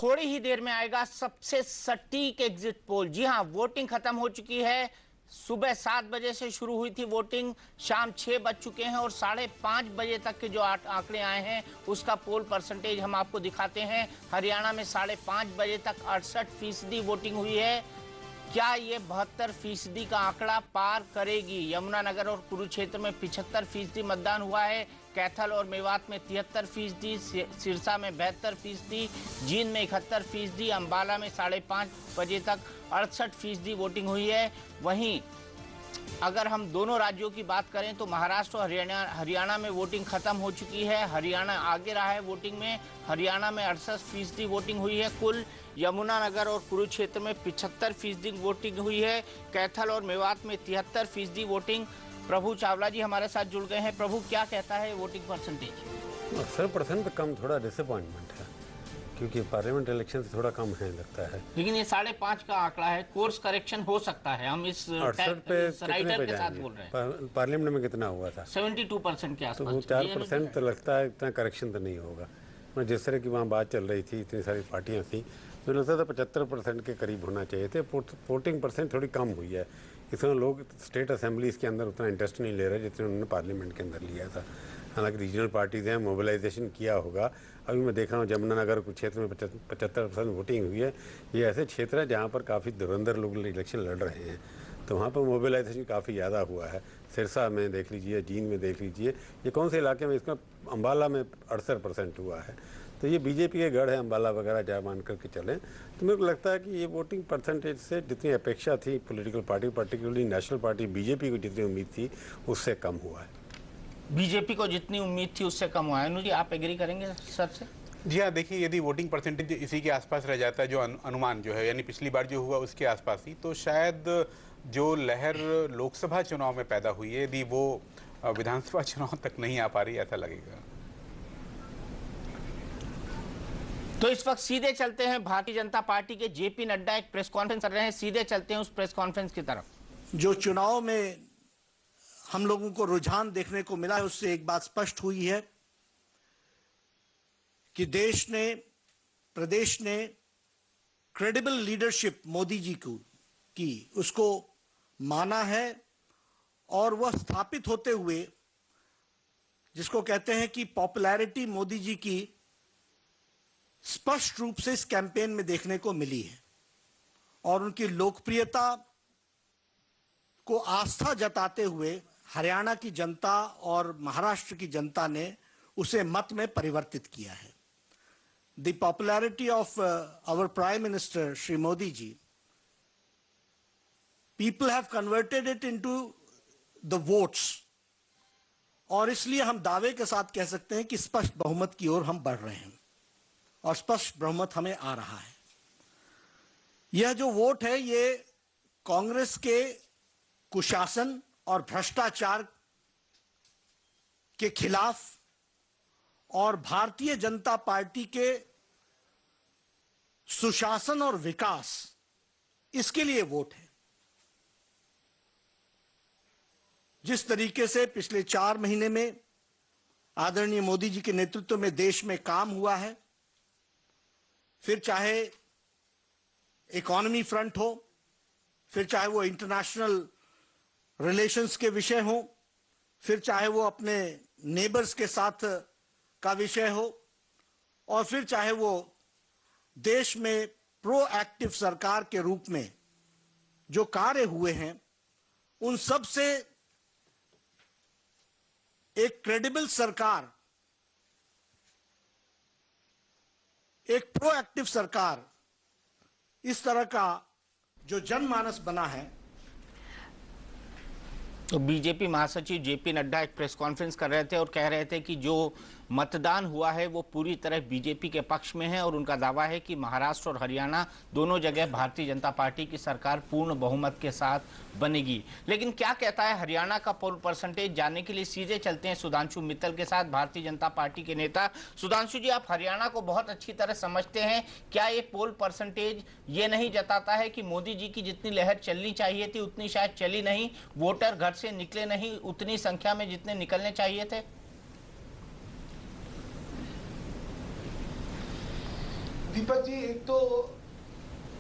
थोड़ी ही देर में आएगा सबसे सटीक एग्जिट पोल। जी हां, वोटिंग खत्म हो चुकी है। सुबह 7 बजे से शुरू हुई थी वोटिंग, शाम 6 बज चुके हैं और 5:30 बजे तक के जो आंकड़े आए हैं उसका पोल परसेंटेज हम आपको दिखाते हैं। हरियाणा में 5:30 बजे तक 68% वोटिंग हुई है। क्या ये 72% का आंकड़ा पार करेगी? यमुनानगर और कुरुक्षेत्र में 75% मतदान हुआ है, कैथल और मेवात में 73%, सिरसा में 72%, जींद में 71%, अंबाला में 5:30 बजे तक 68% वोटिंग हुई है। वहीं अगर हम दोनों राज्यों की बात करें तो महाराष्ट्र और हरियाणा में वोटिंग खत्म हो चुकी है। हरियाणा आगे रहा है वोटिंग में, हरियाणा में 68% वोटिंग हुई है कुल। यमुनानगर और कुरुक्षेत्र में 75% वोटिंग हुई है, कैथल और मेवात में 73% वोटिंग। प्रभु चावला जी हमारे साथ जुड़ गए हैं। प्रभु, क्या कहता है वोटिंग परसेंटेज? 80% कम थोड़ा डिसअपॉइंटमेंट है, क्योंकि पार्लियामेंट इलेक्शन से थोड़ा कम है लगता है। लेकिन ये 5.5 का आंकड़ा है, कोर्स करेक्शन हो सकता है। हम इस 68 पे राइटर के साथ बोल रहे हैं। पार्लियामेंट में कितना हुआ था? 72% के आसपास। तो वो 4% तो लगता है, इतना करेक्शन तो नहीं होगा। मैं जिस तरह की वहाँ बात चल रही थी, इतनी सारी पार्टियाँ थी, तो लगता था 75% के करीब होना चाहिए थे। वोटिंग परसेंट थोड़ी कम हुई है। इसमें लोग स्टेट असेंबलीज़ के अंदर उतना इंटरेस्ट नहीं ले रहे जितने उन्होंने पार्लियामेंट के अंदर लिया था। हालांकि रीजनल पार्टीज़ हैं, मोबिलाइजेशन किया होगा। अभी मैं देख रहा हूँ यमुनानगर कुछ क्षेत्र में 75% वोटिंग हुई है। ये ऐसे क्षेत्र है जहाँ पर काफ़ी धुरंधर लोग इलेक्शन लड़ रहे हैं, तो वहाँ पर मोबिलाइजेशन काफ़ी ज़्यादा हुआ है। सिरसा में देख लीजिए, जींद में देख लीजिए, ये कौन से इलाके में, इसका अंबाला में 68% हुआ है। तो ये बीजेपी के गढ़ है अंबाला वगैरह, जहाँ मान करके चलें। तो मेरे को लगता है कि ये वोटिंग परसेंटेज से जितनी अपेक्षा थी political party, particularly national party BJP को जितनी उम्मीद थी उससे कम हुआ है। बीजेपी को जितनी उम्मीद थी उससे कम हुआ है। अनुज जी, आप एग्री करेंगे सर से? जी हाँ, देखिए, यदि वोटिंग परसेंटेज इसी के आसपास रह जाता है, जो अनुमान जो है, यानी पिछली बार जो हुआ उसके आसपास ही, तो शायद जो लहर लोकसभा चुनाव में पैदा हुई है, यदि वो विधानसभा चुनाव तक नहीं आ पा रही, ऐसा लगेगा। तो इस वक्त सीधे चलते हैं, भारतीय जनता पार्टी के जेपी नड्डा एक प्रेस कॉन्फ्रेंस कर रहे हैं, सीधे चलते हैं उस प्रेस कॉन्फ्रेंस की तरफ। जो चुनाव में हम लोगों को रुझान देखने को मिला है, उससे एक बात स्पष्ट हुई है कि देश ने, प्रदेश ने क्रेडिबल लीडरशिप मोदी जी को की, उसको माना है, और वह स्थापित होते हुए जिसको कहते हैं कि पॉपुलैरिटी मोदी जी की स्पष्ट रूप से इस कैंपेन में देखने को मिली है, और उनकी लोकप्रियता को आस्था जताते हुए हरियाणा की जनता और महाराष्ट्र की जनता ने उसे मत में परिवर्तित किया है। The popularity of our prime minister Shri Modi ji, people have converted it into the votes, और इसलिए हम दावे के साथ कह सकते हैं कि स्पष्ट बहुमत की ओर हम बढ़ रहे हैं, और स्पष्ट बहुमत हमें आ रहा है। यह जो वोट है, ये कांग्रेस के कुशासन और भ्रष्टाचार के खिलाफ और भारतीय जनता पार्टी के सुशासन और विकास, इसके लिए वोट है। जिस तरीके से पिछले 4 महीने में आदरणीय मोदी जी के नेतृत्व में देश में काम हुआ है, फिर चाहे इकोनॉमी फ्रंट हो, फिर चाहे वो इंटरनेशनल रिलेशंस के विषय हो, फिर चाहे वो अपने नेबर्स के साथ का विषय हो, और फिर चाहे वो देश में प्रोएक्टिव सरकार के रूप में जो कार्य हुए हैं, उन सब से एक क्रेडिबल सरकार, एक प्रोएक्टिव सरकार, इस तरह का जो जनमानस बना है। तो बीजेपी महासचिव जेपी नड्डा एक प्रेस कॉन्फ्रेंस कर रहे थे और कह रहे थे कि जो मतदान हुआ है वो पूरी तरह बीजेपी के पक्ष में है, और उनका दावा है कि महाराष्ट्र और हरियाणा दोनों जगह भारतीय जनता पार्टी की सरकार पूर्ण बहुमत के साथ बनेगी। लेकिन क्या कहता है हरियाणा का पोल परसेंटेज, जानने के लिए सीधे चलते हैं सुधांशु मित्तल के साथ, भारतीय जनता पार्टी के नेता। सुधांशु जी, आप हरियाणा को बहुत अच्छी तरह समझते हैं, क्या ये पोल परसेंटेज ये नहीं जताता है कि मोदी जी की जितनी लहर चलनी चाहिए थी उतनी शायद चली नहीं, वोटर घर से निकले नहीं उतनी संख्या में जितने निकलने चाहिए थे? दीपक जी, एक तो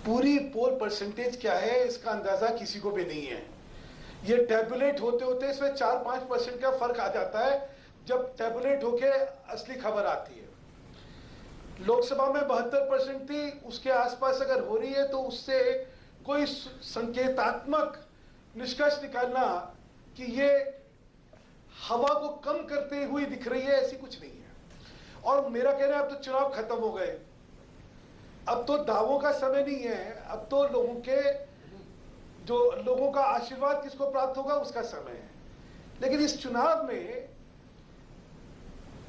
पूरी पोल परसेंटेज क्या है इसका अंदाजा किसी को भी नहीं है। ये टैबुलेट होते होते इसमें 4-5% का फर्क आ जाता है जब टैबुलेट होके असली खबर आती है। लोकसभा में 72% थी, उसके आसपास अगर हो रही है तो उससे कोई संकेतात्मक निष्कर्ष निकालना कि ये हवा को कम करते हुए दिख रही है, ऐसी कुछ नहीं है। और मेरा कहना है अब तो चुनाव खत्म हो गए, अब तो दावों का समय नहीं है, अब तो लोगों का आशीर्वाद किसको प्राप्त होगा उसका समय है। लेकिन इस चुनाव में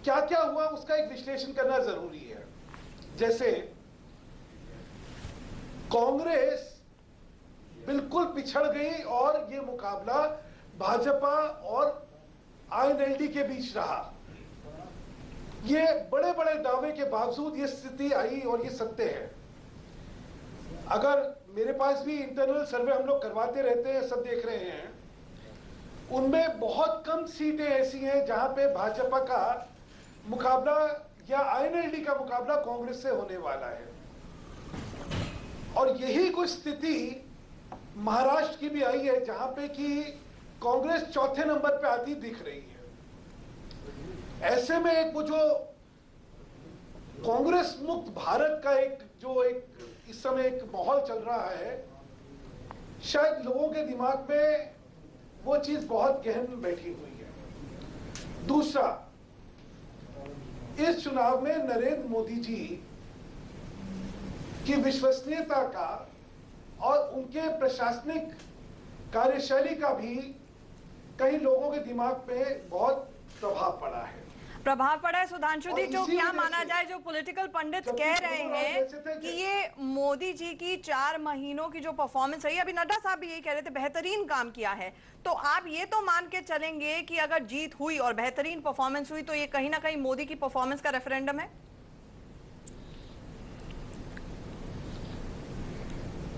क्या क्या हुआ उसका एक विश्लेषण करना जरूरी है। जैसे कांग्रेस बिल्कुल पिछड़ गई और ये मुकाबला भाजपा और आईएनएलडी के बीच रहा। ये बड़े बड़े दावे के बावजूद ये स्थिति आई और ये सत्य है। अगर मेरे पास भी इंटरनल सर्वे हम लोग करवाते रहते हैं, सब देख रहे हैं, उनमें बहुत कम सीटें ऐसी हैं जहां पे भाजपा का मुकाबला या आईएनएलडी का मुकाबला कांग्रेस से होने वाला है। और यही कुछ स्थिति महाराष्ट्र की भी आई है जहां पे कि कांग्रेस चौथे नंबर पे आती दिख रही है। ऐसे में एक वो जो कांग्रेस मुक्त भारत का एक इस समय एक माहौल चल रहा है, शायद लोगों के दिमाग में वो चीज बहुत गहन बैठी हुई है। दूसरा, इस चुनाव में नरेंद्र मोदी जी की विश्वसनीयता का और उनके प्रशासनिक कार्यशैली का भी कई लोगों के दिमाग पे बहुत प्रभाव पड़ा है। सुधांशु जी, जो क्या माना जाए, जो पॉलिटिकल पंडित कह रहे हैं कि ये मोदी जी की 4 महीनों की जो परफॉर्मेंस रही, अभी नड्डा साहब भी यही कह रहे थे, बेहतरीन काम किया है। तो आप ये तो मान के चलेंगे कि अगर जीत हुई और बेहतरीन परफॉर्मेंस हुई तो ये कहीं ना कहीं मोदी की परफॉर्मेंस का रेफरेंडम है?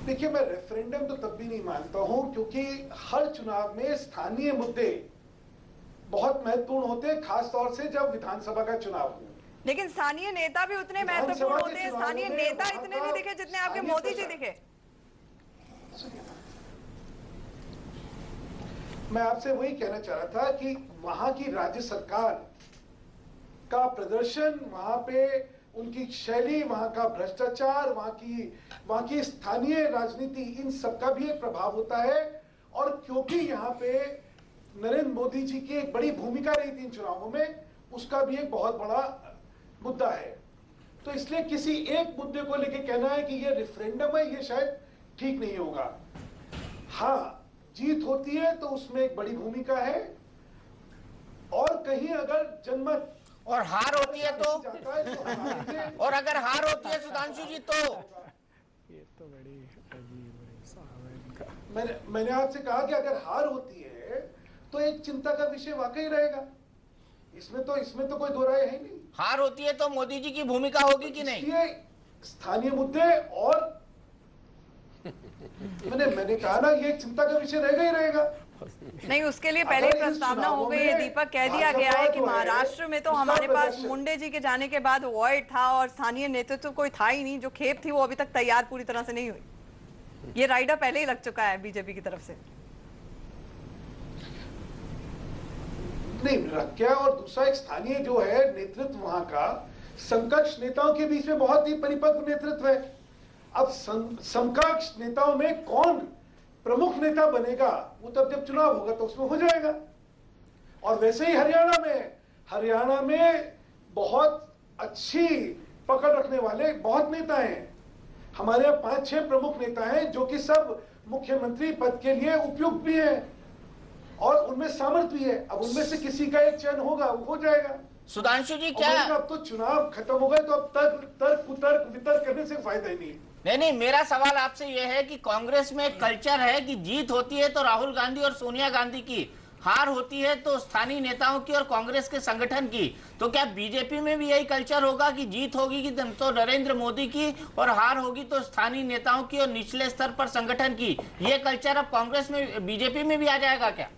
देखिए, मैं रेफरेंडम तो तब भी नहीं मानता हूं क्योंकि हर चुनाव में स्थानीय मुद्दे बहुत महत्वपूर्ण होते हैं, खासतौर से जब विधानसभा का चुनाव हो। लेकिन स्थानीय नेता भी उतने महत्वपूर्ण होते हैं। स्थानीय नेता इतने नहीं दिखे जितने आपके मोदी जी दिखे। मैं आपसे वही कहना चाह रहा था कि वहां की राज्य सरकार का प्रदर्शन, वहां पे उनकी शैली, वहां का भ्रष्टाचार, वहां की स्थानीय राजनीति, इन सब का भी एक प्रभाव होता है। और क्योंकि यहाँ पे नरेंद्र मोदी जी की एक बड़ी भूमिका रही थी इन चुनावों में, उसका भी एक बहुत बड़ा मुद्दा है। तो इसलिए किसी एक मुद्दे को लेकर कहना है कि ये रेफरेंडम है, ये शायद ठीक नहीं होगा। हाँ, जीत होती है तो उसमें एक बड़ी भूमिका है, और कहीं अगर जनमत और हार होती है तो और अगर हार होती है सुधांशु जी तो ये तो बड़ी अजीब है। मैंने आपसे कहा कि अगर हार होती है तो एक चिंता का विषय वाकई रहेगा। इसमें तो कोई दो राय है नहीं। हार होती है तो मोदी जी की भूमिका होगी कि नहीं? इसलिए स्थानीय मुद्दे और मैंने कहा ना, ये चिंता का विषय रहेगा ही रहेगा। नहीं, उसके लिए पहले ही प्रस्तावना हो गई है दीपक। कह दिया गया है कि महाराष्ट्र में तो हमारे पास मुंडे जी के जाने के बाद वॉइड था और स्थानीय नेतृत्व कोई था ही नहीं। जो खेप थी वो अभी तक तैयार पूरी तरह से नहीं हुई। ये राइडर पहले ही लग चुका है बीजेपी की तरफ से। नहीं रख गया। और दूसरा, एक स्थानीय जो है नेतृत्व वहां का, समकक्ष नेताओं के बीच में बहुत ही परिपक्व नेतृत्व है। अब समकक्ष नेताओं में कौन प्रमुख नेता बनेगा वो तब जब चुनाव होगा तो उसमें हो जाएगा। और वैसे ही हरियाणा में बहुत अच्छी पकड़ रखने वाले बहुत नेता हैं। हमारे यहाँ 5-6 प्रमुख नेता हैं जो कि सब मुख्यमंत्री पद के लिए उपयुक्त भी हैं और उनमें सामर्थ्य भी है। अब उनमें से किसी का एक चयन होगा, वो हो जाएगा। सुधांशु जी, क्या अब तो चुनाव खत्म हो गए तो अब तर्क कुतर्क वितर्क करने से फायदा ही नहीं। नहीं, मेरा सवाल आपसे यह है कि कांग्रेस में एक कल्चर है कि जीत होती है तो राहुल गांधी और सोनिया गांधी की, हार होती है तो स्थानीय नेताओं की और कांग्रेस के संगठन की। तो क्या बीजेपी में भी यही कल्चर होगा कि जीत होगी कि तो नरेंद्र मोदी की और हार होगी तो स्थानीय नेताओं की और निचले स्तर पर संगठन की? ये कल्चर अब कांग्रेस में, बीजेपी में भी आ जाएगा क्या?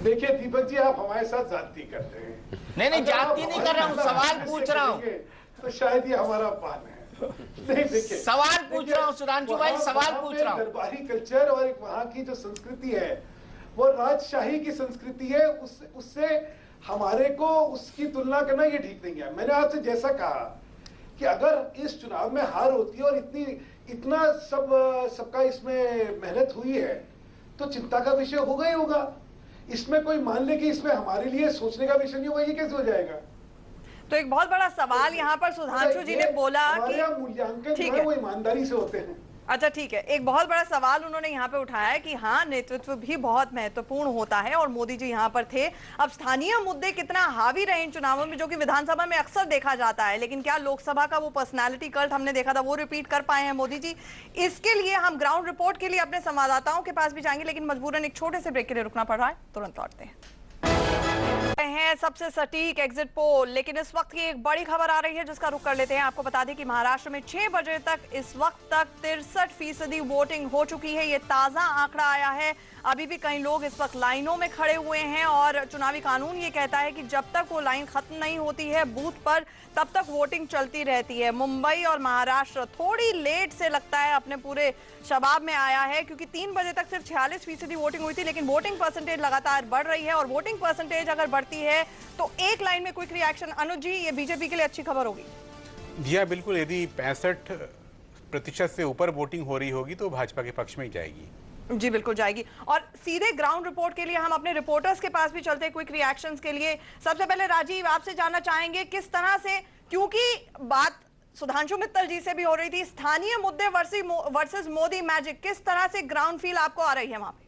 देखिए दीपक जी, आप हमारे साथ ज्यादती करते हैं। नहीं अगर आप जाति नहीं कर रहा हूँ, बहुत सवाल ज्यादा पूछ रहा हूँ। करेंगे, तो शायद ये हमारा पान है। नहीं देखिए, सवाल पूछ रहा हूँ सुधांशु भाई, सवाल पूछ रहा हूँ। दरबारी कल्चर और एक वहाँ की जो संस्कृति है वो राजशाही की संस्कृति है, उससे हमारे को उसकी तुलना करना ये ठीक नहीं है। मैंने आपसे जैसा कहा कि अगर इस चुनाव में हार होती है और इतना सबका इसमें मेहनत हुई है तो चिंता का विषय होगा ही होगा। इसमें कोई मान ले कि इसमें हमारे लिए सोचने का विषय नहीं होगा, ये कैसे हो जाएगा? तो एक बहुत बड़ा सवाल यहाँ पर सुधांशु जी ने बोला कि मूल्यांकन ठीक जो है वो ईमानदारी से होते हैं। अच्छा ठीक है, एक बहुत बड़ा सवाल उन्होंने यहाँ पे उठाया है कि हाँ नेतृत्व भी बहुत महत्वपूर्ण होता है और मोदी जी यहाँ पर थे। अब स्थानीय मुद्दे कितना हावी रहे इन चुनावों में, जो कि विधानसभा में अक्सर देखा जाता है, लेकिन क्या लोकसभा का वो पर्सनालिटी कल्ट हमने देखा था वो रिपीट कर पाए हैं मोदी जी? इसके लिए हम ग्राउंड रिपोर्ट के लिए अपने संवाददाताओं के पास भी जाएंगे, लेकिन मजबूरन एक छोटे से ब्रेक के लिए रुकना पड़ रहा है। तुरंत लौटते हैं। सबसे सटीक एग्जिट पोल, लेकिन इस वक्त की एक बड़ी खबर आ रही है जिसका रुख कर लेते हैं। आपको बता दें कि महाराष्ट्र में 6 बजे तक इस वक्त तक 63% वोटिंग हो चुकी है। ये ताजा आंकड़ा आया है। अभी भी कई लोग इस वक्त लाइनों में खड़े हुए हैं और चुनावी कानून ये कहता है कि जब तक वो लाइन खत्म नहीं होती है बूथ पर तब तक वोटिंग चलती रहती है। मुंबई और महाराष्ट्र थोड़ी लेट से लगता है अपने पूरे शबाब में आया है, क्योंकि 3 बजे तक सिर्फ 46% वोटिंग हुई थी, लेकिन वोटिंग परसेंटेज लगातार बढ़ रही है और वोटिंग परसेंटेज अगर बढ़ती है तो एक लाइन में क्विक रिएक्शन। अनुज जी, ये बीजेपी के लिए अच्छी खबर होगी? जी हाँ बिल्कुल, यदि 65% से ऊपर वोटिंग हो रही होगी तो भाजपा के पक्ष में ही जाएगी। जी बिल्कुल जाएगी। और सीधे ग्राउंड रिपोर्ट के लिए हम अपने रिपोर्टर्स के पास भी चलते हैं क्विक रिएक्शंस के लिए। सबसे पहले राजीव, आपसे जानना चाहेंगे किस तरह से, क्योंकि बात सुधांशु मित्तल जी से भी हो रही थी, स्थानीय मुद्दे वर्सेस मोदी मैजिक, किस तरह से ग्राउंड फील आपको आ रही है वहां पे?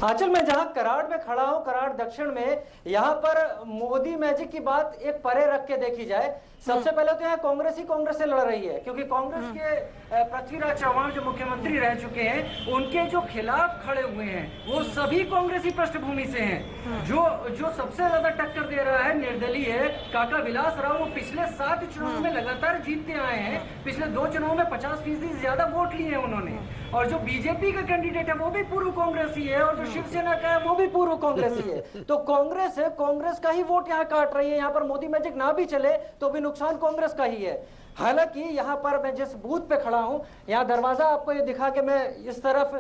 आंचल, मैं जहां कराड़ में खड़ा हूं, कराड़ दक्षिण में, यहां पर मोदी मैजिक की बात एक परे रख के देखी जाए, सबसे पहले तो यहाँ कांग्रेस ही कांग्रेस से लड़ रही है, क्योंकि कांग्रेस के पृथ्वीराज चौहान जो मुख्यमंत्री रह चुके हैं, उनके जो खिलाफ खड़े हुए हैं वो सभी कांग्रेसी पृष्ठभूमि से हैं। जो सबसे ज्यादा टक्कर दे रहा है निर्दलीय है काका विलास राव। वो पिछले 7 चुनाव में लगातार जीतते आए हैं। पिछले 2 चुनाव में 50% से ज्यादा वोट लिए हैं उन्होंने। और जो बीजेपी का कैंडिडेट है वो भी पूर्व कांग्रेसी है और जो शिवसेना का है वो भी पूर्व कांग्रेसी है। तो कांग्रेस है, कांग्रेस का ही वोट यहाँ काट रही है। यहाँ पर मोदी मैजिक ना भी चले तो भी नुकसान कांग्रेस का ही है। हालांकि यहाँ पर मैं जिस बूथ पे खड़ा हूँ, यहाँ दरवाजा आपको ये दिखा के मैं इस तरफ,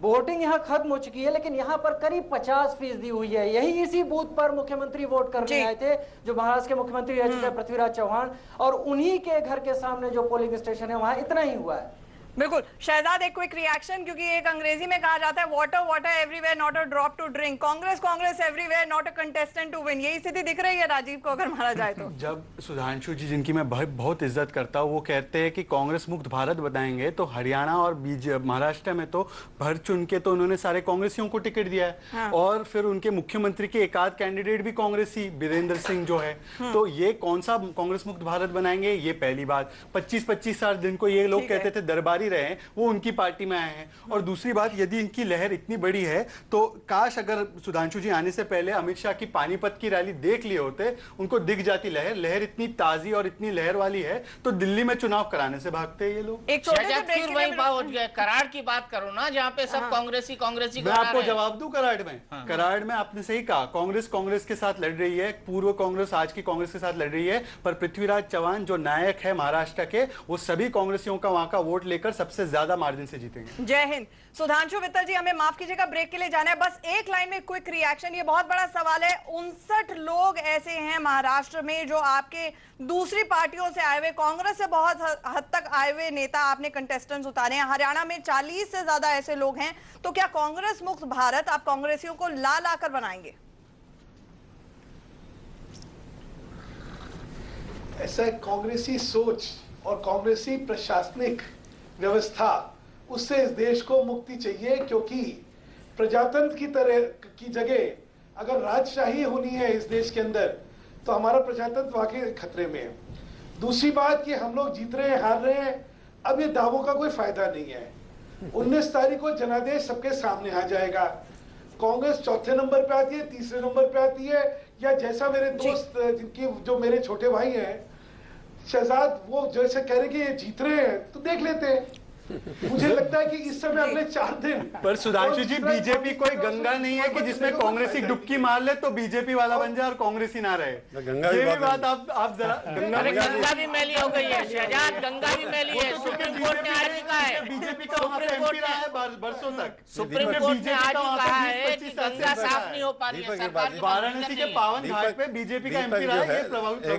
वोटिंग यहाँ खत्म हो चुकी है, लेकिन यहाँ पर करीब 50% हुई है। यही इसी बूथ पर मुख्यमंत्री वोट करने आए थे, जो महाराष्ट्र के मुख्यमंत्री रह चुके हैं पृथ्वीराज चौहान, और उन्हीं के घर के सामने जो पोलिंग स्टेशन है वहां इतना ही हुआ है। बिल्कुल शहजाद, एक क्विक रिएक्शन, क्योंकि एक अंग्रेजी में कहा जाता है water water everywhere not a drop to drink, Congress everywhere not a contestant to win, यही स्थिति दिख रही है राजीव को अगर मारा जाए तो? जब सुधांशु जी, जिनकी मैं बहुत इज्जत करता हूँ, वो कहते हैं कि कांग्रेस मुक्त भारत बनाएंगे, तो हरियाणा और महाराष्ट्र में तो भर चुन के तो उन्होंने सारे कांग्रेसियों को टिकट दिया है। हाँ। और फिर उनके मुख्यमंत्री के एक आध कैंडिडेट भी कांग्रेसी, वीरेंद्र सिंह जो है। तो ये कौन सा कांग्रेस मुक्त भारत बनाएंगे? ये पहली बात। 25-25 साल जिनको ये लोग कहते थे दरबारी रहे, वो उनकी पार्टी में आए हैं। और दूसरी बात, यदि इनकी लहर इतनी बड़ी है तो काश अगर सुधांशु जी आने से पहले अमित शाह की पानीपत की रैली देख लिए होते, उनको दिख जाती लहर इतनी ताजी और इतनी लहर वाली है, तो दिल्ली में चुनाव कराने से भागते ये लोग। एक फिर वही बात गया, कराड़ की बात करो ना, जहाँ पे सब कांग्रेसी मैं आपको जवाब दूं कराड़ में। कराड़ में आपने सही कहा, कांग्रेस के साथ लड़ रही है, पूर्व कांग्रेस आज की कांग्रेस के साथ लड़ रही है, पर पृथ्वीराज चौहान जो नायक है महाराष्ट्र के, वो सभी कांग्रेसियों का वहां का वोट लेकर सबसे ज्यादा मार्जिन से जीतेंगे। जय हिंद। सुधांशु मित्तल जी, हमें माफ कीजिएगा, ब्रेक के लिए जाना है, बस एक लाइन में क्विक रिएक्शन। ये बहुत बड़ा सवाल है। 59 लोग ऐसे हैं महाराष्ट्र में जो आपके दूसरी पार्टियों से आए हुए, कांग्रेस से बहुत हद तक आए हुए नेता आपने कंटेस्टेंट्स उतारे हैं। हरियाणा में 40 से ज्यादा ऐसे लोग हैं। तो क्या कांग्रेस मुक्त भारत आप कांग्रेसियों को ला कर बनाएंगे? ऐसा कांग्रेसी सोच और कांग्रेसी प्रशासनिक व्यवस्था, उससे इस देश को मुक्ति चाहिए, क्योंकि प्रजातंत्र की तरह की जगह अगर राजशाही होनी है इस देश के अंदर, तो हमारा प्रजातंत्र वाकई खतरे में है। दूसरी बात कि हम लोग जीत रहे हैं, हार रहे हैं, अब ये दावों का कोई फायदा नहीं है। 19 तारीख को जनादेश सबके सामने आ जाएगा। कांग्रेस चौथे नंबर पे आती है, तीसरे नंबर पे आती है, या जैसा मेरे दोस्त जिनकी जो मेरे छोटे भाई हैं शहजाद, वो जैसे कह रहे कि ये जीत रहे हैं, तो देख लेते हैं। मुझे लगता है कि इस समय अगले 4 दिन। पर सुधांशु जी, बीजेपी कोई गंगा नहीं है कि जिसमें कांग्रेसी डुबकी मार ले तो बीजेपी वाला बन जाए और कांग्रेसी ना रहे। गंगा ये भी बात आप जरा गंगा भी मैली हो गई है शहजाद, गंगा भी मैली है। सुप्रीम कोर्ट ने आज ही कहा है, बीजेपी का वहां पे एमपी रहा है बरसों तक। सुप्रीम कोर्ट ने आज ही कहा है कि गंगा साफ नहीं हो पा रही है। सरकार वाराणसी के पावन घाट पे बीजेपी का एमपी रहा है। एक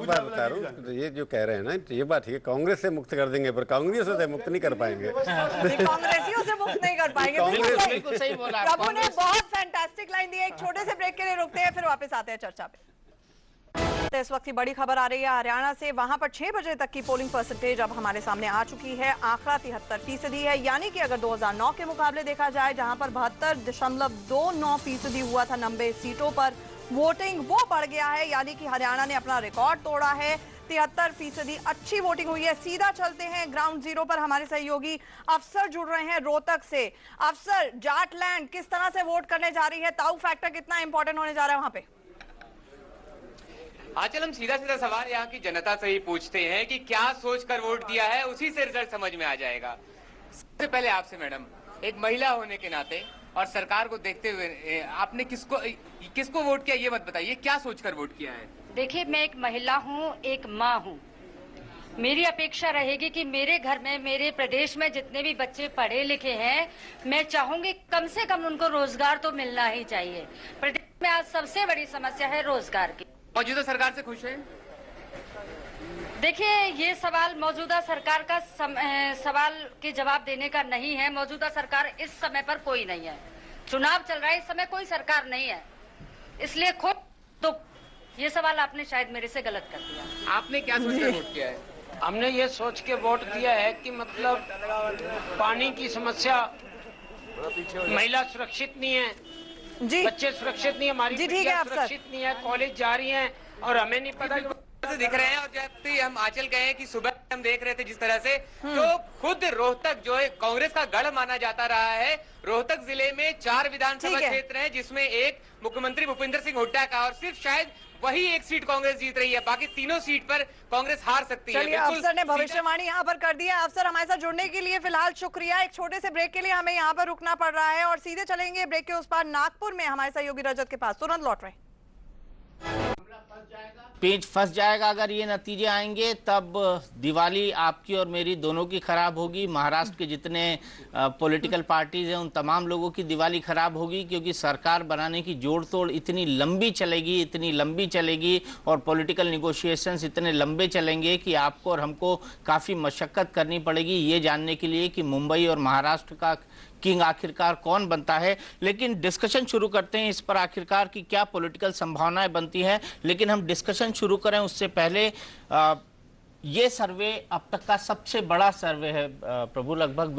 बात बता रहा हूँ, ये जो कह रहे हैं ना, ये बात ठीक है, कांग्रेस से मुक्त कर देंगे पर कांग्रेस से मुक्त नहीं कर पाएंगे। कांग्रेसियों से मुक्त नहीं कर पाएंगे। बिल्कुल सही बोला प्रभु ने बहुत फैंटास्टिक लाइन दी है। एक छोटे से ब्रेक के लिए रुकते हैं, फिर वापस आते हैं चर्चा पे। इस वक्त की बड़ी खबर आ रही है हरियाणा से। वहां पर 6 बजे तक की पोलिंग परसेंटेज अब हमारे सामने आ चुकी है। आंकड़ा 73% है, यानी कि अगर 2009 के मुकाबले देखा जाए जहां पर 72.29% हुआ था 90 सीटों पर वोटिंग, वो बढ़ गया है। यानी कि हरियाणा ने अपना रिकॉर्ड तोड़ा है। 73% अच्छी वोटिंग हुई है। सीधा चलते हैं ग्राउंड जीरो पर, हमारे सहयोगी अफसर जुड़ रहे हैं रोहतक से। अफसर, जाटलैंड किस तरह से वोट करने जा रही है? ताऊ फैक्टर कितना इंपॉर्टेंट होने जा रहा है वहां पे? आजकल हम सीधा सीधा सवाल यहाँ की जनता से ही पूछते हैं कि क्या सोचकर वोट दिया है, उसी से रिजल्ट समझ में आ जाएगा। सबसे पहले आपसे मैडम, एक महिला होने के नाते और सरकार को देखते हुए आपने किसको वोट किया ये मत बताइए, क्या सोचकर वोट किया है? देखिए, मैं एक महिला हूँ, एक माँ हूँ। मेरी अपेक्षा रहेगी कि मेरे घर में, मेरे प्रदेश में जितने भी बच्चे पढ़े लिखे हैं, मैं चाहूंगी कम से कम उनको रोजगार तो मिलना ही चाहिए। प्रदेश में आज सबसे बड़ी समस्या है रोजगार की। मौजूदा सरकार से खुश हैं? देखिए, ये सवाल मौजूदा सरकार का सवाल के जवाब देने का नहीं है। मौजूदा सरकार इस समय पर कोई नहीं है। चुनाव चल रहा है, इस समय कोई सरकार नहीं है, इसलिए खुद तो ये सवाल आपने शायद मेरे से गलत कर दिया। आपने क्या सोचकर वोट किया है? हमने ये सोच के वोट दिया है कि मतलब पानी की समस्या, महिला सुरक्षित नहीं है जी, बच्चे सुरक्षित नहीं है, हमारी बेटियां सुरक्षित नहीं है, कॉलेज जा रही हैं और हमें नहीं पता कि दिख रहे हैं। और जब हम आंचल गए हैं कि सुबह हम देख रहे थे जिस तरह से, तो खुद रोहतक जो है कांग्रेस का गढ़ माना जाता रहा है, रोहतक जिले में 4 विधानसभा क्षेत्र हैं जिसमें एक मुख्यमंत्री भूपेंद्र सिंह हुड्डा का, और सिर्फ शायद वही एक सीट कांग्रेस जीत रही है, बाकी तीनों सीट पर कांग्रेस हार सकती है। अफसर ने भविष्यवाणी यहाँ पर कर दिया। अफसर, हमारे साथ जुड़ने के लिए फिलहाल शुक्रिया। एक छोटे से ब्रेक के लिए हमें यहाँ पर रुकना पड़ रहा है और सीधे चलेंगे ब्रेक के उस पार नागपुर में हमारे सहयोगी रजत के पास। तुरंत लौट रहे। पेज फंस जाएगा अगर ये नतीजे आएंगे, तब दिवाली आपकी और मेरी दोनों की खराब होगी। महाराष्ट्र के जितने पॉलिटिकल पार्टीज हैं उन तमाम लोगों की दिवाली खराब होगी, क्योंकि सरकार बनाने की जोड़ तोड़ इतनी लंबी चलेगी और पॉलिटिकल निगोशिएशंस इतने लंबे चलेंगे कि आपको और हमको काफ़ी मशक्कत करनी पड़ेगी ये जानने के लिए कि मुंबई और महाराष्ट्र का किंग आखिरकार कौन बनता है। लेकिन डिस्कशन शुरू करते हैं इस पर आखिरकार की क्या पॉलिटिकल संभावनाएं बनती हैं। लेकिन हम डिस्कशन शुरू करें उससे पहले ये सर्वे अब तक का सबसे बड़ा सर्वे है प्रभु। लगभग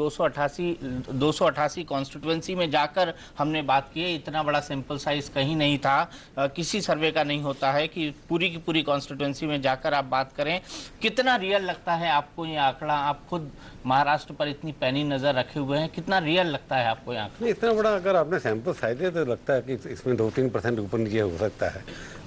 288 कॉन्स्टिट्यूएंसी में जाकर हमने बात की है। इतना बड़ा सैंपल साइज कहीं नहीं था, किसी सर्वे का नहीं होता है कि पूरी की पूरी कॉन्स्टिट्यूएंसी में जाकर आप बात करें। कितना रियल लगता है आपको ये आंकड़ा? आप खुद महाराष्ट्र पर इतनी पैनी नजर रखे हुए हैं, कितना रियल लगता है आपको ये आंकड़ा? इतना बड़ा अगर आपने सैंपल साइज है तो लगता है कि इसमें 2-3% ऊपर नीचे हो सकता है,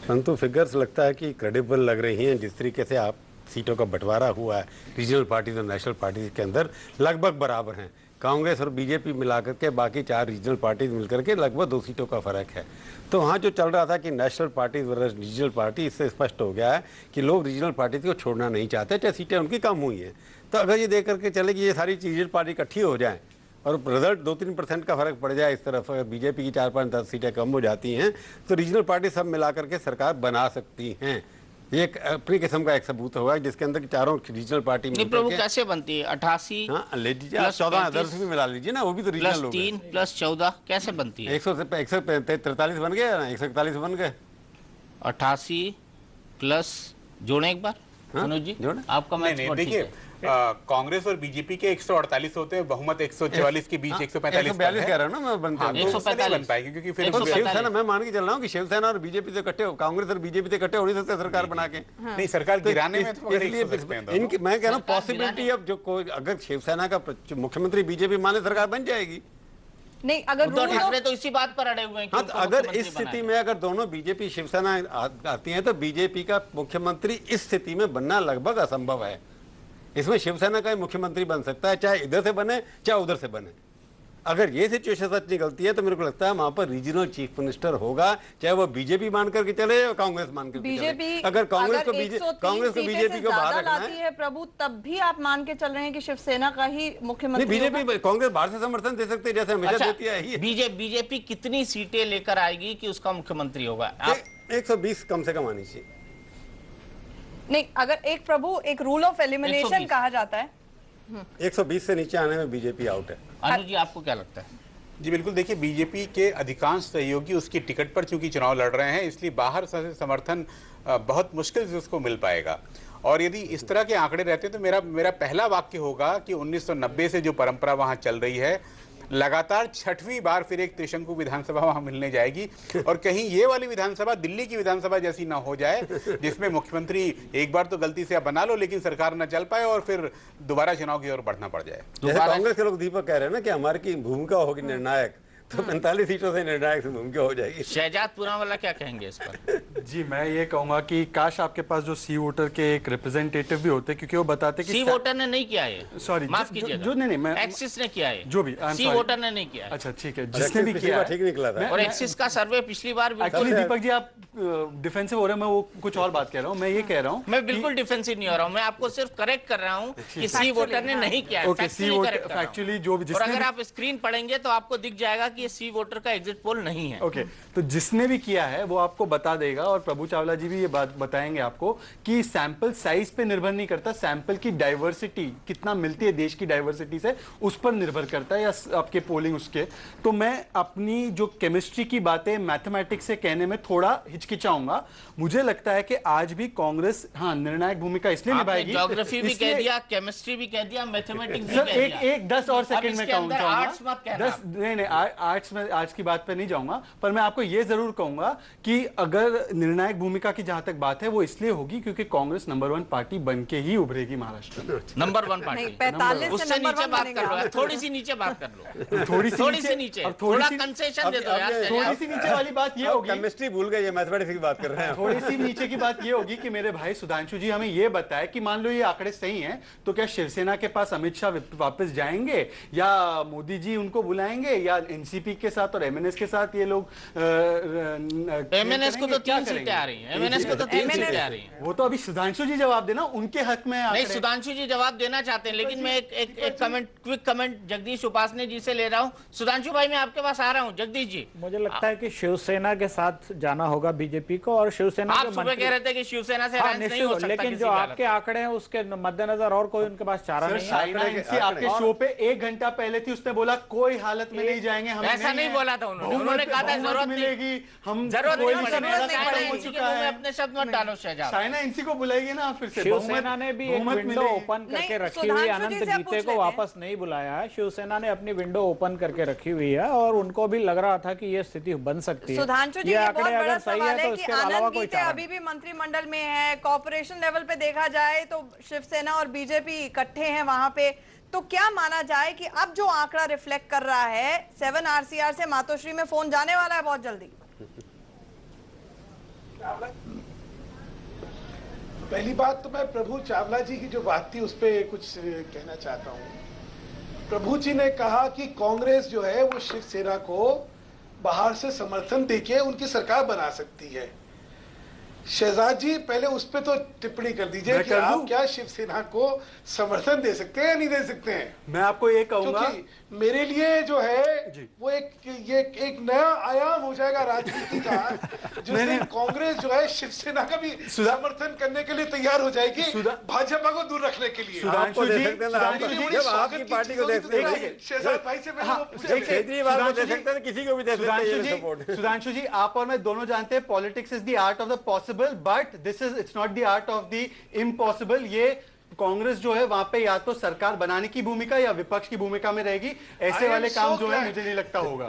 परंतु फिगर्स लगता है कि क्रेडिबल लग रही हैं। जिस तरीके से आप सीटों का बंटवारा हुआ है रीजनल पार्टीज और नेशनल पार्टीज के अंदर लगभग बराबर हैं। कांग्रेस और बीजेपी मिलाकर के बाकी 4 रीजनल पार्टीज मिलकर के लगभग 2 सीटों का फर्क है। तो वहाँ जो चल रहा था कि national parties versus regional party, इससे स्पष्ट हो गया है कि लोग रीजनल पार्टीज को छोड़ना नहीं चाहते, चाहे सीटें उनकी कम हुई हैं। तो अगर ये देख करके चले कि ये सारी रीजनल पार्टी इकट्ठी हो जाए और रिजल्ट 2-3% का फर्क पड़ जाए इस तरफ, बीजेपी की 4-5-10 सीटें कम हो जाती हैं, तो रीजनल पार्टी सब मिलाकर के सरकार बना सकती हैं। ये एक अपनी किस्म का एक सबूत होगा जिसके अंदर की चारों रीजनल पार्टी प्रभु कैसे बनती है? 88 ले लीजिए, 14 अदर्स भी मिला लीजिए ना, वो भी तो रीजनल लोग 3 + 14 कैसे बनती है? 143 बन गया ना, 141 बन गए। 88 प्लस जोड़े एक बार मनोज जी, आपका मैच देखिए, कांग्रेस और बीजेपी के 148 होते हैं, बहुमत 144 के बीच 145 कह रहा हूं ना मैं, बनता है 145 बन पाएगी, क्योंकि फिर शिवसेना, मैं मान के चल रहा हूं कि शिवसेना और बीजेपी से इकट्ठे हो, कांग्रेस और बीजेपी से इकट्ठे हो नहीं सकते सरकार बना के। नहीं, सरकार गिराने में इनकी मैं कह रहा हूं पॉसिबिलिटी अब जो कोई अगर शिवसेना का मुख्यमंत्री बीजेपी माने सरकार बन जाएगी। नहीं, अगर ठाकरे तो इसी बात पर अड़े हुए हैं। हाँ, तो अगर इस स्थिति में अगर दोनों बीजेपी शिवसेना आती हैं तो बीजेपी का मुख्यमंत्री इस स्थिति में बनना लगभग असंभव है। इसमें शिवसेना का ही मुख्यमंत्री बन सकता है, चाहे इधर से बने चाहे उधर से बने। अगर ये सिचुएशन सच निकलती है तो मेरे को लगता है वहां पर रीजनल चीफ मिनिस्टर होगा, चाहे वो बीजेपी मान करके चले या कांग्रेस मान करके चले। अगर कांग्रेस को बीजेपी को बाहर रखना है प्रभु, तब भी आप मान के चल रहे हैं कि शिवसेना का ही मुख्यमंत्री? बीजेपी कांग्रेस बाहर से समर्थन दे सकते हैं, जैसे हमेशा देती है। बीजेपी कितनी सीटें लेकर आएगी कि उसका मुख्यमंत्री होगा? 120 कम से कम आनी चाहिए। नहीं, अगर एक प्रभु एक रूल ऑफ एलिमिनेशन कहा जाता है, 120 से नीचे आने में बीजेपी आउट है। अनु जी, आपको क्या लगता है? जी बिल्कुल, देखिए बीजेपी के अधिकांश सहयोगी उसकी टिकट पर चूंकि चुनाव लड़ रहे हैं, इसलिए बाहर से समर्थन बहुत मुश्किल से उसको मिल पाएगा। और यदि इस तरह के आंकड़े रहते तो मेरा पहला वाक्य होगा कि 1990 से जो परंपरा वहां चल रही है, लगातार 6वीं बार फिर एक त्रिशंकु विधानसभा वहां मिलने जाएगी, और कहीं ये वाली विधानसभा दिल्ली की विधानसभा जैसी ना हो जाए जिसमें मुख्यमंत्री एक बार तो गलती से आप बना लो लेकिन सरकार ना चल पाए और फिर दोबारा चुनाव की ओर बढ़ना पड़ जाए। कांग्रेस के लोग दीपक कह रहे हैं ना कि हमारी की भूमिका होगी निर्णायक, तो 45 सीटों से निर्णायक से भूमिका हो जाएगी। शहजाद पूनावाला क्या कहेंगे इस पर? जी मैं ये कहूंगा कि काश आपके पास जो सी वोटर के एक रिप्रेजेंटेटिव भी होते, क्योंकि वो बताते कि सी वोटर ने नहीं किया है, सॉरी माफ कीजिएगा, जो नहीं मैं एक्सिस ने किया है, जो भी सी वोटर ने नहीं किया। अच्छा ठीक है, जिसने भी किया ठीक निकला था। और एक्सिस का सर्वे पिछली बार एक्चुअली दीपक जी आप डिफेंसिव हो रहे हैं, मैं वो कुछ और बात कह रहा हूँ। मैं ये कह रहा हूँ मैं बिल्कुल डिफेंसिव नहीं हो रहा हूँ, मैं आपको सिर्फ करेक्ट कर रहा हूँ कि सी वोटर ने नहीं किया है। फैक्चुअली जो भी, और अगर आप स्क्रीन पढ़ेंगे तो आपको दिख जाएगा कि ये सी वोटर का एग्जिट पोल नहीं है। ओके, तो जिसने भी किया है वो आपको बता देगा, और प्रभु चावला जी भी ये बात बताएंगे आपको कि सैंपल साइज पे निर्भर नहीं करता, सैंपल की डाइवर्सिटी कितना मिलती है देश की डाइवर्सिटी से, उस पर निर्भर करता है, या आपके पोलिंग उसके। तो मैं अपनी जो केमिस्ट्री की बातें मैथमेटिक्स से कहने में थोड़ा हिचकिचाऊंगा। मुझे लगता है कि आज भी कांग्रेस निर्णायक भूमिका इसलिए निभाएगी। ज्योग्राफी भी कह दिया, केमिस्ट्री भी कह दिया, मैथमेटिक्स भी कह दिया। एक 10 और सेकंड में कहूंगा, 10 नहीं आर्ट्स में आज की बात पे नहीं जाऊंगा, पर मैं आपको यह जरूर कहूंगा कि अगर निर्णायक भूमिका की जहां तक बात है वो इसलिए होगी क्योंकि कांग्रेस नंबर 1 पार्टी बन के ही उभरेगी महाराष्ट्र में। नंबर 1 पार्टी 45 उससे नीचे बात कर लो, थोड़ी सी नीचे बात कर लो, थोड़ी सी नीचे, थोड़ा कंसेशन दे दो यार। थोड़ी सी नीचे वाली बात ये होगी, केमिस्ट्री भूल गए, मैथमेटिक्स की बात कर रहे हैं। थोड़ी सी नीचे की बात ये होगी कि मेरे भाई सुधांशु जी हमें ये बताए कि मान लो ये आंकड़े सही हैं तो क्या शिवसेना के पास अमित शाह वापस जाएंगे, या मोदी जी उनको बुलाएंगे, या एनसीपी के साथ और एमएनएस के साथ ये लोग एमएनएस को तो 3 सीटें आ रही हैं, एमएनएस को तो 3 सीटें आ रही हैं। वो तो अभी सुधांशु जी जवाब देना, उनके हक में नहीं, सुधांशु जी जवाब देना चाहते हैं, लेकिन मैं एक comment, quick comment Jagdish Upasane ji से ले रहा हूं। सुधांशु भाई मैं आपके पास आ रहा हूं। जगदीश जी, मुझे लगता है कि शिवसेना के साथ जाना होगा बीजेपी को, और शिवसेना आप सुबह कह रहे थे कि शिवसेना से अलायंस नहीं हो सकता, लेकिन जो आपके आंकड़े हैं उसके मद्देनजर और कोई उनके पास चारा नहीं है। आपके शो पे 1 घंटा पहले थी, उसने बोला कोई हालत में नहीं जाएंगे हम, ऐसा नहीं बोला था उन्होंने कहा था जरूरत मिलेगी, हम जरूरत नहीं पड़ेगी, अपने शब्द मत डालो शहजाद। चाइना इनसी को बुलाएगी ना फिर से। शिवसेना ने भी एक विंडो ओपन करके रखी हुई है, अनंत गीते को वापस नहीं बुलाया है। शिवसेना ने अपनी विंडो ओपन करके रखी हुई है और उनको भी लग रहा था कि ये स्थिति बन सकती है। सुधांशु जी, ये बहुत आंकड़े बड़ा अगर सही सवाल है है तो कि इसके अलावा आनंद कोई गीते चारा अभी भी मंत्रिमंडल में है। कॉर्पोरेशन लेवल पे देखा जाए तो शिवसेना और बीजेपी इकट्ठे हैं वहां पे। तो क्या माना जाए कि अब जो आंकड़ा रिफ्लेक्ट कर रहा है 7 आरसीआर से मातोश्री में फोन जाने वाला है बहुत जल्दी? पहली बात तो मैं प्रभु चावला जी की जो बात थी उस पर कुछ कहना चाहता हूं। प्रभु जी ने कहा कि कांग्रेस जो है वो शिवसेना को बाहर से समर्थन देके उनकी सरकार बना सकती है। शहजाद जी पहले उस पे तो टिप्पणी कर दीजिए कि आप क्या शिवसेना को समर्थन दे सकते हैं या नहीं दे सकते हैं? मैं आपको ये कहूंगा, मेरे लिए जो है वो एक नया आयाम हो जाएगा राजनीति का, जिसमें कांग्रेस जो है शिवसेना का भी समर्थन करने के लिए तैयार हो जाएगी, भाजपा को दूर रखने के लिए। आपको दे सकते हैं, आपकी पार्टी को दे सकते हैं, शहजाद भाई से केजरीवाल को दे सकते हैं, किसी को भी दे सकते हैं। सुधांशु जी, आप और मैं दोनों जानते हैं politics is the art of the possible, but this is it's not the art of the impossible. ये कांग्रेस जो है वहां पे या तो सरकार बनाने की भूमिका या विपक्ष की भूमिका में रहेगी। ऐसे वाले काम जो है मुझे नहीं लगता होगा।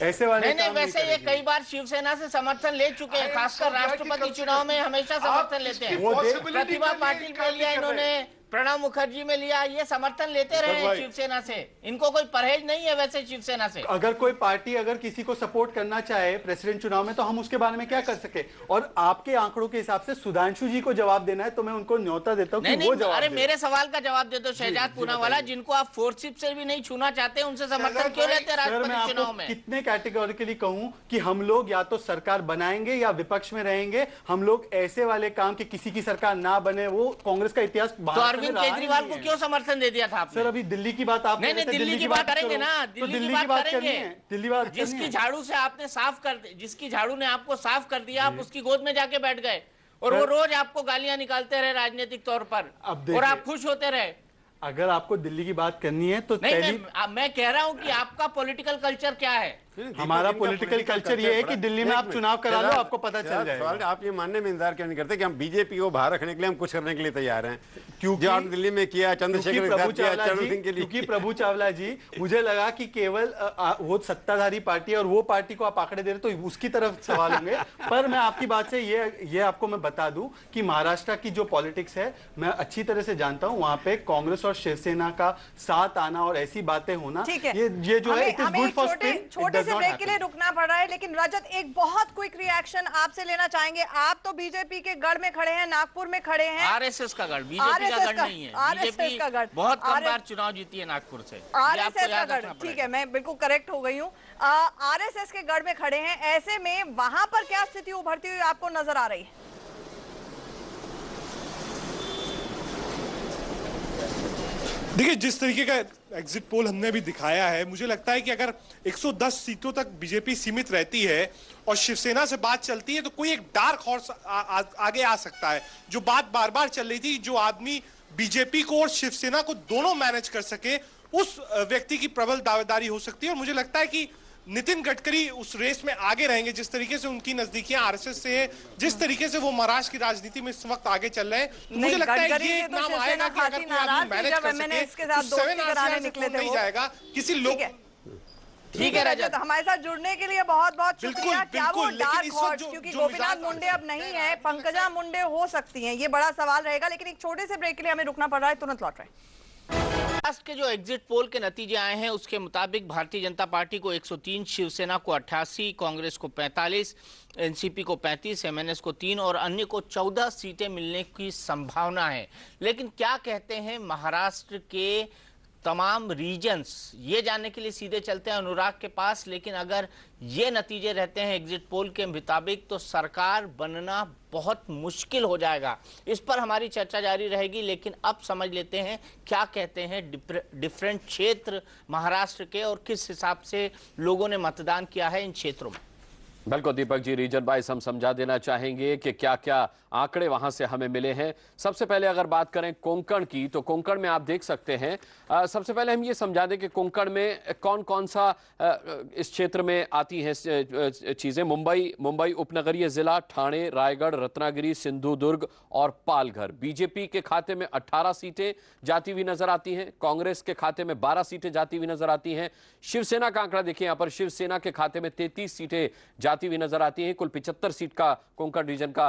ऐसे वाले नहीं, वैसे ये कई बार शिवसेना से समर्थन ले चुके हैं, खासकर राष्ट्रपति चुनाव में हमेशा समर्थन लेते हैं। प्रतिभा पाटिल पे लिया इन्होंने, प्रणब मुखर्जी में लिया, ये समर्थन लेते रहे शिवसेना से, इनको कोई परहेज नहीं है वैसे शिवसेना से। अगर कोई पार्टी अगर किसी को सपोर्ट करना चाहे प्रेसिडेंट चुनाव में तो हम उसके बारे में क्या कर सके। और आपके आंकड़ों के हिसाब से सुधांशु जी को जवाब देना है तो मैं उनको न्योता देता हूं कि वो जवाब अरे मेरे सवाल का जवाब दे दो शहजाद पूनावाला, जिनको आप फोर्सशिप से भी नहीं छूना चाहते, उनसे समर्थन क्यों लेते राष्ट्रपति चुनाव में? कितने कैटेगोरिकली कहूं कि हम लोग या तो सरकार बनाएंगे या विपक्ष में रहेंगे। हम लोग ऐसे वाले काम कि किसी की सरकार ना बने, वो कांग्रेस का इतिहास अरविंद केजरीवाल को क्यों समर्थन दे दिया था आपने? सर अभी दिल्ली की बात आप नहीं, दिल्ली की बात करेंगे ना, दिल्ली की बात करेंगे। दिल्ली बात जिसकी झाड़ू से आपने साफ कर, जिसकी झाड़ू ने आपको साफ कर दिया, आप उसकी गोद में जाके बैठ गए और वो रोज आपको गालियां निकालते रहे राजनीतिक तौर पर, और आप खुश होते रहे। अगर आपको दिल्ली की बात करनी है तो मैं कह रहा हूं कि आपका पॉलिटिकल कल्चर क्या है? हमारा पॉलिटिकल कल्चर ये है कि दिल्ली में आप चुनाव करा लो, आपको पता चल जाएगा। आप ये मानने में इंतजार क्यों नहीं करते कि हम बीजेपी को बाहर रखने के लिए हम कुछ करने के लिए तैयार हैं? क्योंकि आपने दिल्ली में किया, चंद्रशेखर प्रभु चावला जी, मुझे लगा कि केवल वो सत्ताधारी पार्टी और वो पार्टी को आप आंकड़े दे रहे तो उसकी तरफ सवाल होंगे। पर मैं आपकी बात से ये आपको मैं बता दूं कि महाराष्ट्र की जो पॉलिटिक्स है मैं अच्छी तरह से जानता हूं। वहां पे कांग्रेस और शिवसेना का साथ आना और ऐसी बातें होना, ये जो है it is good for spin. छोटे से ब्रेक के लिए रुकना पड़ रहा है, लेकिन रजत एक बहुत क्विक रिएक्शन आपसे लेना चाहेंगे। आप तो बीजेपी के गढ़ में खड़े हैं, नागपुर में खड़े हैं। आरएसएस का गढ़, बीजेपी का गढ़ नहीं है। आरएसएस का गढ़ बहुत कम बार चुनाव जीती है नागपुर से। आरएसएस का गढ़, ठीक है, मैं बिल्कुल करेक्ट हो गई हूँ। आरएसएस के गढ़ में खड़े हैं, ऐसे में वहां पर क्या स्थिति उभरती हुई आपको नजर आ रही है? देखिए, जिस तरीके का एग्जिट पोल हमने अभी दिखाया है, मुझे लगता है कि अगर 110 सीटों तक बीजेपी सीमित रहती है और शिवसेना से बात चलती है तो कोई एक डार्क हॉर्स आगे आ सकता है। जो बात बार बार चल रही थी, जो आदमी बीजेपी को और शिवसेना को दोनों मैनेज कर सके, उस व्यक्ति की प्रबल दावेदारी हो सकती है। और मुझे लगता है कि नितिन गडकरी उस रेस में आगे रहेंगे। जिस तरीके से उनकी नजदीकियां आरएसएस से है, जिस तरीके से वो महाराष्ट्र की राजनीति में इस वक्त आगे चल रहे हैं, तो मुझे लगता है ये एक नाम आएगा कि अगर कोई आदमी मैनेज कर सके तो 7 आरसीआर नहीं जाएगा किसी लोग। ठीक है रजत, हमारे साथ जुड़ने के लिए बहुत बहुत शुक्रिया। क्या वो डार्क हॉर्स, क्योंकि गोपीनाथ मुंडे अब नहीं है, पंकजा मुंडे हो सकती हैं, ये बड़ा सवाल रहेगा। लेकिन एक छोटे से ब्रेक के लिए हमें रुकना पड़ रहा है, तुरंत लौट रहे हैं। महाराष्ट्र के जो एग्जिट पोल के नतीजे आए हैं उसके मुताबिक भारतीय जनता पार्टी को 103, शिवसेना को 88, कांग्रेस को 45, एनसीपी को 35, एमएनएस को 3 और अन्य को 14 सीटें मिलने की संभावना है। लेकिन क्या कहते हैं महाराष्ट्र के तमाम रीजन्स, ये जानने के लिए सीधे चलते हैं अनुराग के पास। लेकिन अगर ये नतीजे रहते हैं एग्जिट पोल के मुताबिक तो सरकार बनना बहुत मुश्किल हो जाएगा। इस पर हमारी चर्चा जारी रहेगी, लेकिन अब समझ लेते हैं क्या कहते हैं डिफरेंट क्षेत्र महाराष्ट्र के और किस हिसाब से लोगों ने मतदान किया है इन क्षेत्रों में। बिल्कुल दीपक जी, रीजन वाइज हम समझा देना चाहेंगे कि क्या क्या आंकड़े वहां से हमें मिले हैं। सबसे पहले अगर बात करें कोंकण की, तो कोंकण में आप देख सकते हैं, सबसे पहले हम ये समझा दें कि कोंकण में कौन कौन सा इस क्षेत्र में आती हैं चीजें। मुंबई उपनगरीय जिला, ठाणे, रायगढ़, रत्नागिरी, सिंधुदुर्ग और पालघर। बीजेपी के खाते में 18 सीटें जाती हुई नजर आती हैं, कांग्रेस के खाते में 12 सीटें जाती हुई नजर आती हैं। शिवसेना का आंकड़ा देखिए यहाँ पर, शिवसेना के खाते में 33 सीटें जाती हुई नजर आती हैं। कुल 75 सीट का कोंकण रीजन का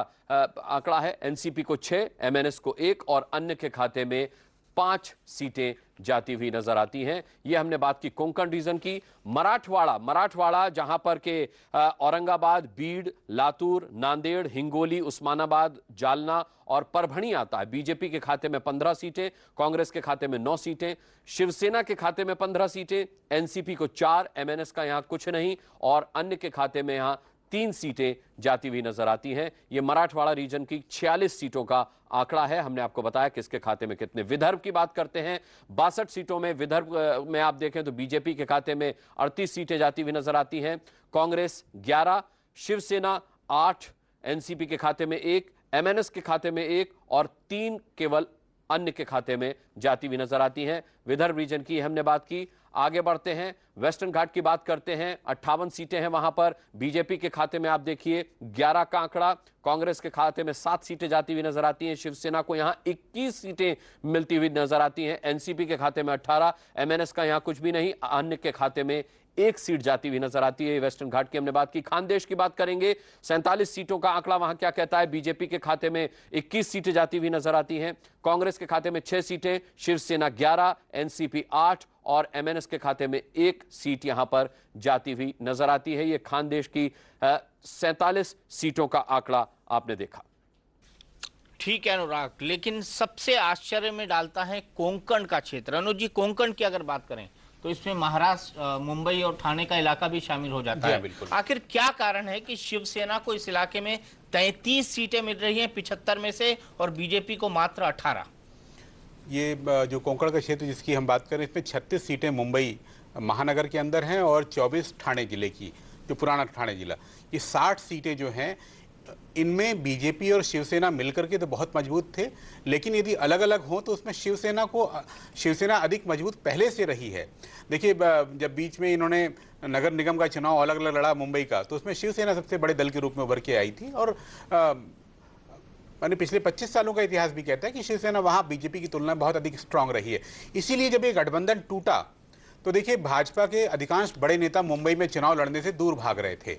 आंकड़ा है। एनसीपी को 6, एमएनएस को 1 और अन्य के खाते में 5 सीटें जाती हुई नजर आती हैं। यह हमने बात की कोंकण रीजन की। मराठवाड़ा जहां पर के औरंगाबाद, बीड, लातूर, नांदेड़, हिंगोली, उस्मानाबाद, जालना और परभणी आता है। बीजेपी के खाते में 15 सीटें, कांग्रेस के खाते में 9 सीटें, शिवसेना के खाते में 15 सीटें, एनसीपी को 4, एमएनएस का यहां कुछ नहीं और अन्य के खाते में यहां 3 सीटें जाती हुई नजर आती हैं। ये मराठवाड़ा रीजन की 46 सीटों का आंकड़ा है। हमने आपको बताया किसके खाते में कितने। विदर्भ की बात करते हैं, 62 सीटों में विदर्भ में आप देखें तो बीजेपी के खाते में 38 सीटें जाती हुई नजर आती हैं, कांग्रेस 11, शिवसेना 8, एनसीपी के खाते में 1, एमएनएस के खाते में 1 और 3 केवल अन्य के खाते में जाती हुई नजर आती हैं। विदर्भ रीजन की हमने बात की। आगे बढ़ते हैं, वेस्टर्न घाट की बात करते हैं, 58 सीटें हैं वहां पर। बीजेपी के खाते में आप देखिए 11 का आंकड़ा, कांग्रेस के खाते में 7 सीटें जाती हुई नजर आती हैं, शिवसेना को यहां 21 सीटें मिलती हुई नजर आती हैं, एनसीपी के खाते में 18, एमएनएस का यहां कुछ भी नहीं, अन्य के खाते में 1 सीट जाती हुई नजर आती है। वेस्टर्न घाट की हमने बात की, खानदेश की बात करेंगे। 47 सीटों का आंकड़ा वहां क्या कहता है? बीजेपी के खाते में 21 सीटें जाती हुई नजर आती हैं, कांग्रेस के खाते में 6 सीटें, शिवसेना 11, एनसीपी 8 और एमएनएस के खाते में 1 सीट यहां पर जाती हुई नजर आती है। यह खानदेश की 47 सीटों का आंकड़ा आपने देखा। ठीक है अनुराग, लेकिन सबसे आश्चर्य में डालता है कोंकण का क्षेत्र। अनुज जी, कोंकण की अगर बात करें तो इसमें महाराष्ट्र, मुंबई और ठाणे का इलाका भी शामिल हो जाता है। आखिर क्या कारण है कि शिवसेना को इस इलाके में 33 सीटें मिल रही हैं 75 में से और बीजेपी को मात्र 18? ये जो कोंकण का क्षेत्र जिसकी हम बात करें, इसमें 36 सीटें मुंबई महानगर के अंदर हैं और 24 ठाणे जिले की, जो पुराना ठाणे जिला। ये 60 सीटें जो हैं, इनमें बीजेपी और शिवसेना मिलकर के तो बहुत मजबूत थे, लेकिन यदि अलग अलग हों तो उसमें शिवसेना अधिक मजबूत पहले से रही है। देखिए, जब बीच में इन्होंने नगर निगम का चुनाव अलग अलग लड़ा मुंबई का, तो उसमें शिवसेना सबसे बड़े दल के रूप में उभर के आई थी। और मैंने पिछले 25 सालों का इतिहास भी कहता है कि शिवसेना वहाँ बीजेपी की तुलना में बहुत अधिक स्ट्रांग रही है। इसीलिए जब ये गठबंधन टूटा तो देखिए, भाजपा के अधिकांश बड़े नेता मुंबई में चुनाव लड़ने से दूर भाग रहे थे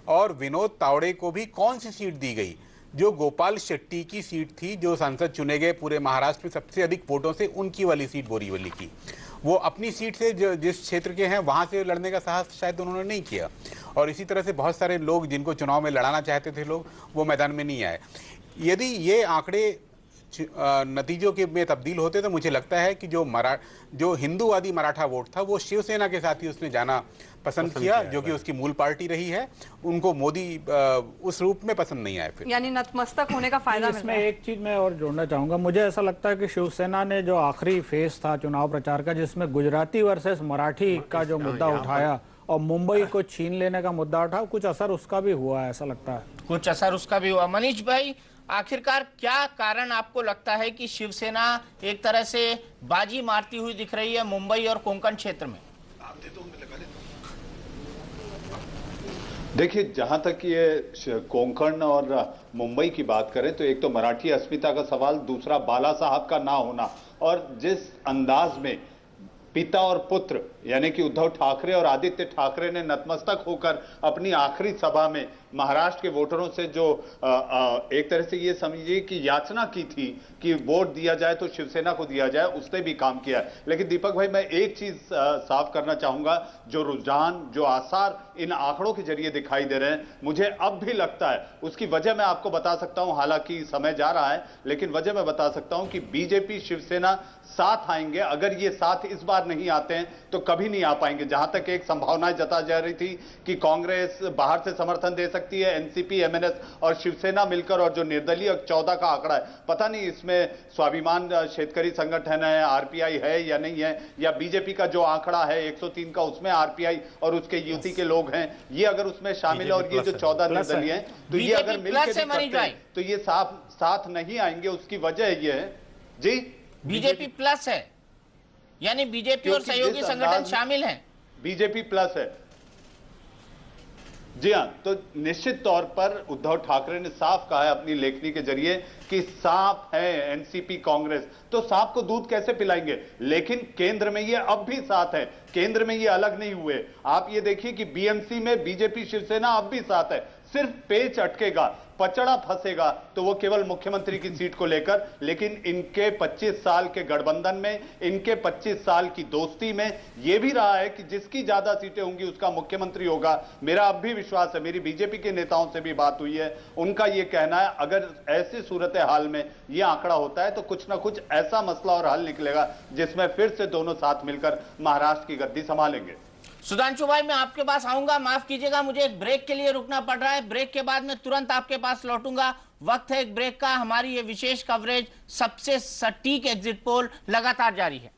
और विनोद तावड़े को भी कौन सी सीट दी गई? जो गोपाल शेट्टी की सीट थी, जो सांसद चुने गए पूरे महाराष्ट्र में सबसे अधिक वोटों से, उनकी वाली सीट बोरीवली की। वो अपनी सीट से जिस क्षेत्र के हैं वहां से लड़ने का साहस शायद उन्होंने नहीं किया। और इसी तरह से बहुत सारे लोग जिनको चुनाव में लड़ाना चाहते थे लोग, वो मैदान में नहीं आए। यदि ये आंकड़े नतीजों के में तब्दील होते तो मुझे लगता है कि जो हिंदूवादी मराठा वोट था वो शिवसेना के साथ ही उसने जाना पसंद किया, जो कि उसकी मूल पार्टी रही है। उनको मोदी उस रूप में पसंद नहीं आए। फिर यानी नतमस्तक होने का फायदा मिल रहा है। एक चीज मैं और जोड़ना चाहूंगा, मुझे ऐसा लगता है कि शिवसेना ने जो आखिरी फेज था चुनाव प्रचार का, जिसमें गुजराती वर्सेस मराठी का जो मुद्दा उठाया और मुंबई को छीन लेने का मुद्दा उठा, कुछ असर उसका भी हुआ है, ऐसा लगता है। कुछ असर उसका भी हुआ। मनीष भाई, आखिरकार क्या कारण आपको लगता है कि शिवसेना एक तरह से बाजी मारती हुई दिख रही है मुंबई और कोंकण क्षेत्र में? देखिए, जहां तक ये कोंकण और मुंबई की बात करें तो एक तो मराठी अस्मिता का सवाल, दूसरा बाला साहब का ना होना, और जिस अंदाज में पिता और पुत्र यानी कि उद्धव ठाकरे और आदित्य ठाकरे ने नतमस्तक होकर अपनी आखिरी सभा में महाराष्ट्र के वोटरों से जो एक तरह से ये समझिए कि याचना की थी कि वोट दिया जाए तो शिवसेना को दिया जाए, उसने भी काम किया है। लेकिन दीपक भाई, मैं एक चीज साफ करना चाहूंगा, जो रुझान, जो आसार इन आंकड़ों के जरिए दिखाई दे रहे हैं, मुझे अब भी लगता है, उसकी वजह मैं आपको बता सकता हूं, हालांकि समय जा रहा है, लेकिन वजह मैं बता सकता हूं कि बीजेपी शिवसेना साथ आएंगे। अगर ये साथ इस बार नहीं आते हैं तो कभी नहीं आ पाएंगे। जहां तक एक संभावनाएं जता जा रही थी कि कांग्रेस बाहर से समर्थन दे सकती है, एनसीपी, एमएनएस और शिवसेना मिलकर, और जो निर्दलीय 14 का आंकड़ा है, पता नहीं इसमें स्वाभिमान शेतकरी संगठन है, आरपीआई है या नहीं है, या बीजेपी का जो आंकड़ा है 103 का, उसमें आरपीआई और उसके युति के लोग हैं, ये अगर उसमें शामिल है, और ये जो 14 निर्दलीय हैं, तो ये अगर मिलकर तो ये साथ नहीं आएंगे। उसकी वजह ये है जी, बीजेपी प्लस है, यानी बीजेपी और सहयोगी संगठन शामिल हैं। बीजेपी प्लस है, जी हां। तो निश्चित तौर पर उद्धव ठाकरे ने साफ कहा है अपनी लेखनी के जरिए कि सांप है एनसीपी कांग्रेस, तो सांप को दूध कैसे पिलाएंगे? लेकिन केंद्र में ये अब भी साथ है, केंद्र में ये अलग नहीं हुए। आप ये देखिए कि बीएमसी में बीजेपी शिवसेना अब भी साथ है, सिर्फ पेच अटकेगा, पचड़ा फंसेगा तो वो केवल मुख्यमंत्री की सीट को लेकर। लेकिन इनके 25 साल के गठबंधन में, इनके 25 साल की दोस्ती में ये भी रहा है कि जिसकी ज्यादा सीटें होंगी उसका मुख्यमंत्री होगा। मेरा अब भी विश्वास है, मेरी बीजेपी के नेताओं से भी बात हुई है, उनका ये कहना है अगर ऐसी सूरत हाल में ये आंकड़ा होता है तो कुछ ना कुछ ऐसा मसला और हल निकलेगा जिसमें फिर से दोनों साथ मिलकर महाराष्ट्र की गद्दी संभालेंगे। सुधांशु भाई, मैं आपके पास आऊंगा, माफ कीजिएगा मुझे एक ब्रेक के लिए रुकना पड़ रहा है। ब्रेक के बाद मैं तुरंत आपके पास लौटूंगा। वक्त है एक ब्रेक का। हमारी ये विशेष कवरेज सबसे सटीक एग्जिट पोल लगातार जारी है।